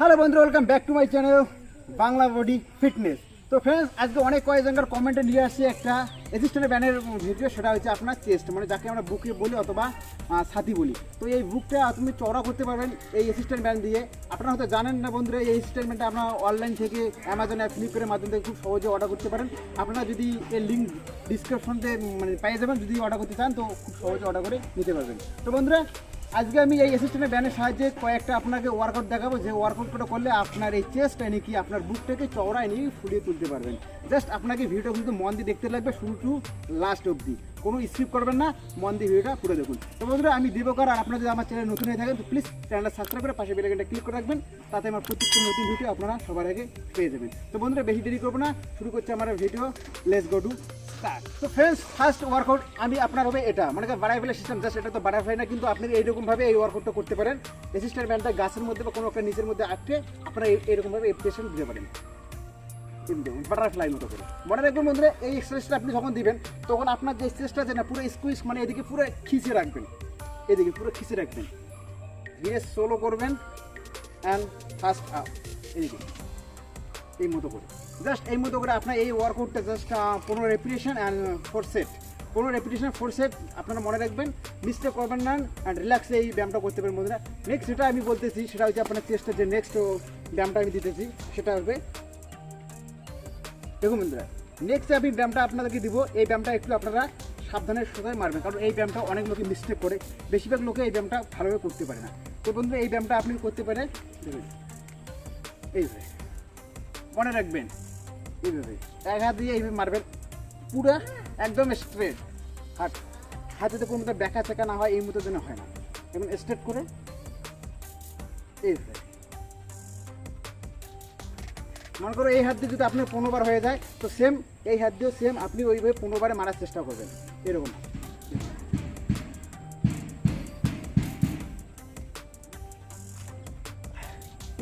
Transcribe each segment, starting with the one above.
Hello বন্ধুরা, welcome back to my channel Bangla body fitness. তো friends, আজকে অনেক কয়েকজনকার কমেন্টে নিয়ে আসছি একটা অ্যাসিস্ট্যান্ট ব্যানের ভিডিও। সেটা হচ্ছে আপনার চেস্ট, মানে যাকে আমরা বুকে বলি অথবা ছাতি বলি। তো এই বুকটা তুমি চওড়া করতে পারবেন এই অ্যাসিস্ট্যান্ট ব্যান্ড দিয়ে। আপনারা হয়তো জানেন না বন্ধুরা, এই অ্যাসিস্ট্যান্ট ব্যান্ডটা আপনারা অনলাইন থেকে অ্যামাজন আর ফ্লিপকার্টের মাধ্যমে খুব সহজে অর্ডার করতে পারেন। আপনারা যদি এর লিঙ্ক ডিসক্রিপশনতে মানে পেয়ে যাবেন, যদি অর্ডার করতে চান তো খুব সহজে অর্ডার করে নিতে পারবেন। তো বন্ধুরা, আজকে আমি এই অ্যাসিস্ট্যান্ট ব্যানের সাহায্যে কয়েকটা আপনাকে ওয়ার্কআউট দেখাবো, যে ওয়ার্কআউটটা করলে আপনার এই চেস্ট এনে কি আপনার বুকটাকে চওড়ায় নিয়ে ফুলিয়ে তুলতে পারবেন। জাস্ট আপনাকে ভিডিওটা কিন্তু মন দিয়ে দেখতে লাগবে, শুরু টু লাস্ট অবধি, কোনো স্কিপ করবেন না, মন দিয়ে ভিডিওটা পুরো দেখুন। তো বন্ধুরা, আমি দিবাকর, আর আপনারা যদি আমার চ্যানেল নতুন হয়ে থাকেন তো প্লিজ চ্যানেলটা সাবস্ক্রাইব করে পাশে বেল আইকনটা ক্লিক করে রাখবেন, তাতে আমার প্রত্যেকটা নতুন ভিডিও আপনারা সবার আগে পেয়ে যাবেন। তো বন্ধুরা, বেশি দেরি করবো না, শুরু করছে আমার video. Let's go to start. তো ফ্রেন্ডস, ফার্স্ট ওয়ার্কআউট আমি আপনার হবে এটা, মানে বাটারফ্লাই সিস্টেম। জাস্ট এটা তো বাটারফ্লাই না, কিন্তু আপনি এইরকমভাবে এই ওয়ার্কআউটটা করতে পারেন। অ্যাসিস্ট্যান্ট ব্যান্ডটা গাছের মধ্যে বা কোনো একটা নিচের মধ্যে আটকে আপনারা এইরকমভাবে এপ্লিকেশন দিতে পারেন, বাটারফ্লাই মতো করে। মনে রাখবেন বন্ধুরা, এই এক্সারসাইজটা আপনি যখন দিবেন তখন আপনার যে চেস্টটা আছে না, পুরো স্কুইজ, মানে এদিকে পুরো খিচে রাখবেন, এদিকে পুরো খিচে রাখবেন, ধীরে সোলো করবেন অ্যান্ড ফাস্ট আপ, এদিকে এই মতো করে। জাস্ট এই মতো করে আপনার এই ওয়ার্কআউটটা just 15 repetition and 4 set, 15 repetition 4 set আপনারা মনে রাখবেন, মিস্টেক করবেন না অ্যান্ড রিল্যাক্সে এই ব্যায়ামটা করতে পারেন বন্ধুরা। নেক্সট যেটা আমি বলতেছি সেটা হচ্ছে আপনার চেস্টের যে নেক্সট ব্যায়ামটা আমি দিতেছি সেটা হবে, দেখুন বন্ধুরা, নেক্সট আমি ব্যায়ামটা আপনাদেরকে দিব। এই ব্যায়ামটা একটু আপনারা সাবধানের সাথে মারবেন, কারণ এই ব্যায়ামটা অনেক লোকে মিস্টেক করে, বেশিরভাগ লোকে এই ব্যায়ামটা ভালোভাবে করতে পারে না। তো বন্ধুরা, এই ব্যায়ামটা আপনি করতে পারেন দেখুন এইভাবে, মনে রাখবেন এইভাবে এক হাত দিয়ে এইভাবে মারবেন, পুরো একদম স্ট্রেট, হাতে কোনো মতো ব্যাকা চেকা না হয়, এই মতো যেন হয় না, একদম স্ট্রেট করে এইভাবে। মনে করো এই হাত দিয়ে যদি আপনার 15 বার হয়ে যায়, তো সেম এই হাত দিয়েও সেম আপনি ওইভাবে 15 বারে মারার চেষ্টা করবেন, এরকম।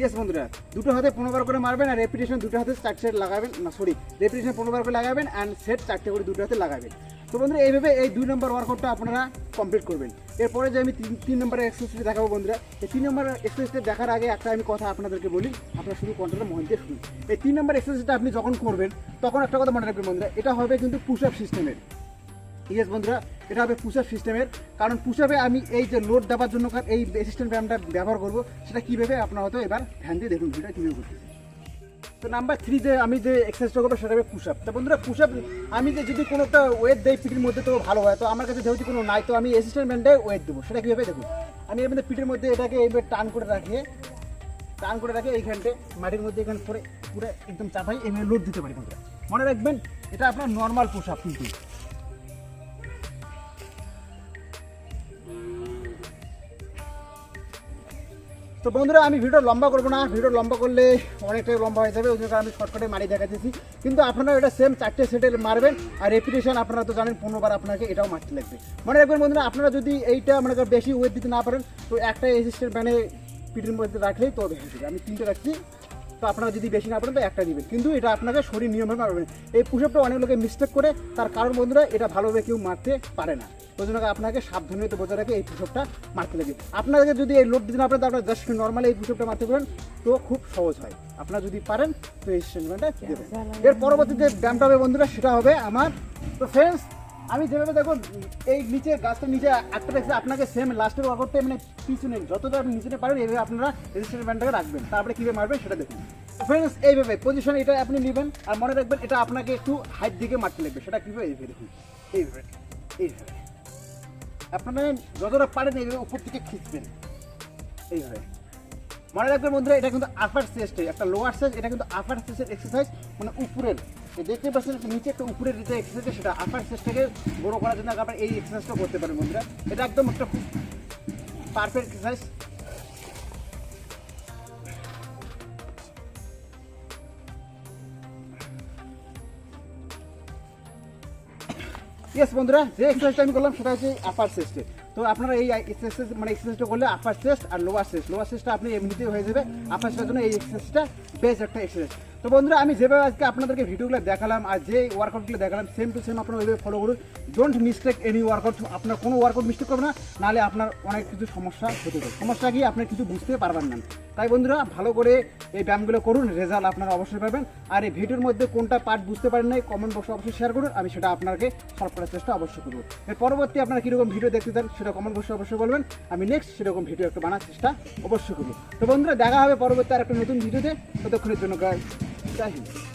ইয়েস বন্ধুরা, দুটো হাতে 15 বার করে মারবেন, আর রেপিটেশন দুটো হাতে 4 সেট লাগাবেন, না সরি, রেপিটেশন 15 বার করে লাগাবেন অ্যান্ড সেট 4টে করে দুটো হাতে লাগাবেন। তো বন্ধুরা, এইভাবে এই 2 নম্বর ওয়ার্কআউটটা আপনারা কমপ্লিট করবেন। এরপরে যে আমি 3 নম্বর এক্সারসাইজ দেখাবো বন্ধুরা, এই 3 নম্বর এক্সারসাইজটা দেখার আগে একটা আমি কথা আপনাদেরকে বলি, আপনারা শুধু কন্ট্রোলটা মন দিয়ে শুনুন। এই 3 নম্বর এক্সারসাইজটা আপনি যখন করবেন তখন একটা কথা মনে রাখবেন বন্ধুরা, এটা হবে কিন্তু পুশ আপ সিস্টেমের। ইয়েস বন্ধুরা, এটা হবে পুশ আপ সিস্টেমের, কারণ পুশ আপে আমি এই যে লোড দেওয়ার জন্য এই অ্যাসিস্ট্যান্ট ব্যায়ামটা ব্যবহার করবো, সেটা কীভাবে আপনারা হয়তো এবার ধ্যান দিয়ে দেখুন ভিডিওটা কীভাবে করতেছি। তো নাম্বার 3 যে আমি যে এক্সারসাইজটা করবো সেটা হবে পুশ আপ। তো বন্ধুরা, পুশ আপ আমি যে যদি কোনো একটা ওয়েট দেই পিঠের মধ্যে তো ভালো হয়, তো আমার কাছে যেহেতু কোনো নাই, তো আমি অ্যাসিস্ট্যান্ট ব্যান্ডে ওয়েট দেবো। সেটা কীভাবে দেখুন, আমি এর মধ্যে পিঠের মধ্যে এটাকে এইভাবে টান করে রাখি এইখানটে মাটির মধ্যে, এখানে করে পুরো একদম চাপাই এমনি লোড দিতে পারি বন্ধুরা। মনে রাখবেন, এটা আপনার নর্মাল পুশ আপ কিন্তু। তো বন্ধুরা, আমি ভিডিও লম্বা করবো না, ভিডিও লম্বা করলে অনেকটাই লম্বা হয়ে যাবে, ওই জন্য আমি শর্টকাটে মারি দেখাচ্ছি। কিন্তু আপনারা এটা সেম 4টে সেটে মারবেন, আর রেপিটেশন আপনারা তো জানেন 15 বার আপনাকে এটাও মারতে লাগবে। মনে রাখবেন বন্ধুরা, আপনারা যদি এইটা মনে করেন বেশি ওয়েট দিতে না পারেন, তো একটা অ্যাসিস্ট্যান্ট ব্যানে পিঠের মধ্যে রাখলেই তো হয়ে যাবে। আমি 3টে রাখছি, তো আপনারা যদি বেশি না পারেন তো একটা দিবেন, কিন্তু এটা আপনাকে শরীর নিয়মভাবে মারবেন। এই পুশআপটা অনেক লোকে মিস্টেক করে, তার কারণ বন্ধুরা এটা ভালোভাবে কেউ মারতে পারে না, ওই জন্য আপনাকে সাবধানতা বজায় রেখে এই পুশআপটা মারতে লাগে। আপনাদেরকে যদি এই লোড দিতে না পারেন, তো আপনারা জাস্ট নর্মালি এই পুশআপটা মারতে পারেন, তো খুব সহজ হয়। আপনারা যদি পারেন তো এই সেন্টমেন্টটা দেবেন। এর পরবর্তী যে ব্যায়ামটা হবে বন্ধুরা, সেটা হবে আমার, তো ফ্রেন্ডস আমি যেভাবে দেখো এই নিচে গাছটা নিচে একটা রেখেছি, আপনাকে সেম লাস্টের ওয়ার্কআউটটা মানে পিছনে যতটা আপনি নিচে পারেন এইভাবে আপনারা রেজিস্ট্যান্ট ব্যান্ডটাকে রাখবেন, তারপরে কীভাবে মারবেন সেটা দেখুন। ফ্রেন্ডস, এইভাবে পজিশন এটা আপনি নেবেন, আর মনে রাখবেন এটা আপনাকে একটু হাইট দিকে মারতে লাগবে। সেটা কীভাবে এইভাবে দেখুন, এইভাবে আপনারা যতটা পারেন এইভাবে উপর থেকে খিঁচবেন, এইভাবে। মনে রাখবেন বন্ধুরা, এটা কিন্তু আপার চেস্টে, একটা লোয়ার চেস্ট, এটা কিন্তু আপার চেস্টের এক্সারসাইজ, মানে উপরের দেখতে পাচ্ছেন নিচে একটা উপরের যে এক্সারসাইজ, সেটা আপার চেস্টটাকে বড়ো করার জন্য আপনারা এই এক্সারসাইজটা করতে পারেন বন্ধুরা। এটা একদম একটা খুব পারফেক্ট এক্সারসাইজ। ইয়েস বন্ধুরা, যে এক্সারসাইজটা আমি করলাম সেটা হচ্ছে আপার চেস্টে। তো আপনারা এই এক্সারসাইজ মানে এক্সারসাইজটা করলে আপার চেস্ট আর লোয়ার চেস্টটা আপনি এমনিতেই হয়ে যাবে। আপার চেস্টের জন্য এই এক্সারসাইজটা বেস্ট একটা এক্সারসাইজ। তো বন্ধুরা আমি যেভাবে আজকে আপনাদেরকে ভিডিওগুলো দেখালাম আর যে ওয়ার্কআউটগুলো দেখালাম সেম টু সেম আপনারা ওইভাবে ফলো করুন। ডোন্ট মিস্টেক এনি ওয়ার্কআউট, আপনার কোনো ওয়ার্কআউট মিস্টেক করবে না, নাহলে আপনার অনেক কিছু সমস্যা হতে পারে, সমস্যা কি আপনি কিছু বুঝতে পারবেন না। তাই বন্ধুরা ভালো করে এই ব্যায়ামগুলো করুন, রেজাল্ট আপনারা অবশ্যই পাবেন। আর এই ভিডিওর মধ্যে কোনটা পার্ট বুঝতে পারেন নাই কমেন্ট বক্সে অবশ্যই শেয়ার করুন, আমি সেটা আপনাকে সলভ করার চেষ্টা অবশ্যই করব। এর পরবর্তী আপনারা কীরকম ভিডিও দেখতে চান সেটা কমেন্ট বক্সে অবশ্যই বলবেন, আমি নেক্সট সেরকম ভিডিও একটা বানার চেষ্টা অবশ্যই করব। তো বন্ধুরা দেখা হবে পরবর্তী আর একটা নতুন ভিডিওতে, ততক্ষণের জন্য জয় হিন্দ।